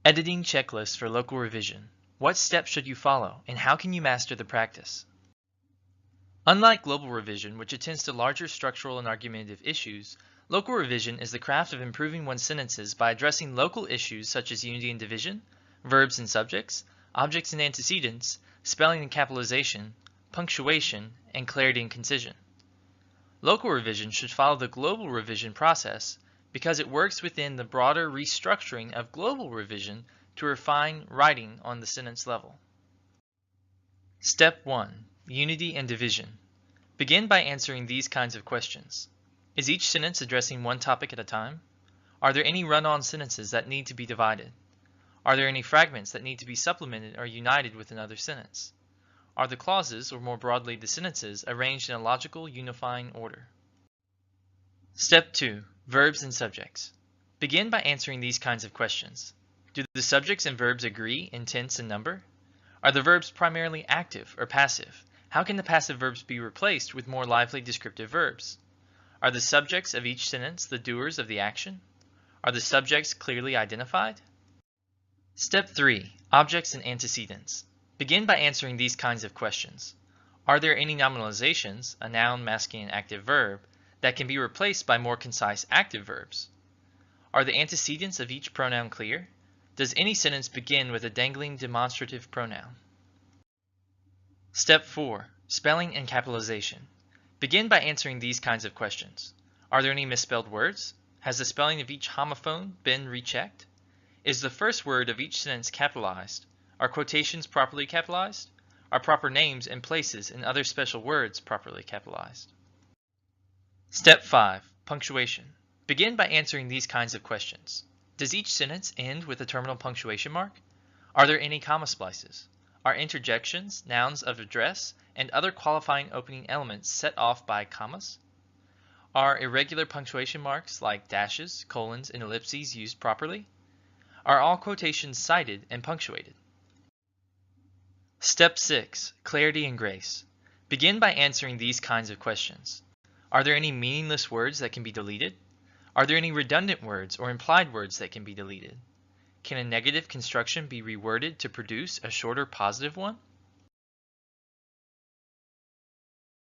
Editing checklists for local revision. What steps should you follow, and how can you master the practice? Unlike global revision, which attends to larger structural and argumentative issues, local revision is the craft of improving one's sentences by addressing local issues such as unity and division, verbs and subjects, objects and antecedents, spelling and capitalization, punctuation, and clarity and concision. Local revision should follow the global revision process because it works within the broader restructuring of global revision to refine writing on the sentence level. Step 1. Unity and division. Begin by answering these kinds of questions. Is each sentence addressing one topic at a time? Are there any run-on sentences that need to be divided? Are there any fragments that need to be supplemented or united with another sentence? Are the clauses, or more broadly the sentences, arranged in a logical, unifying order? Step 2. Verbs and subjects. Begin by answering these kinds of questions. Do the subjects and verbs agree in tense and number? Are the verbs primarily active or passive? How can the passive verbs be replaced with more lively descriptive verbs? Are the subjects of each sentence the doers of the action? Are the subjects clearly identified? Step 3. Objects and antecedents. Begin by answering these kinds of questions. Are there any nominalizations, a noun masking an active verb, that can be replaced by more concise active verbs? Are the antecedents of each pronoun clear? Does any sentence begin with a dangling demonstrative pronoun? Step 4. Spelling and capitalization. Begin by answering these kinds of questions. Are there any misspelled words? Has the spelling of each homophone been rechecked? Is the first word of each sentence capitalized? Are quotations properly capitalized? Are proper names and places and other special words properly capitalized? Step 5. Punctuation. Begin by answering these kinds of questions. Does each sentence end with a terminal punctuation mark? Are there any comma splices? Are interjections, nouns of address, and other qualifying opening elements set off by commas? Are irregular punctuation marks like dashes, colons, and ellipses used properly? Are all quotations cited and punctuated? Step 6. Clarity and grace. Begin by answering these kinds of questions. Are there any meaningless words that can be deleted? Are there any redundant words or implied words that can be deleted? Can a negative construction be reworded to produce a shorter positive one?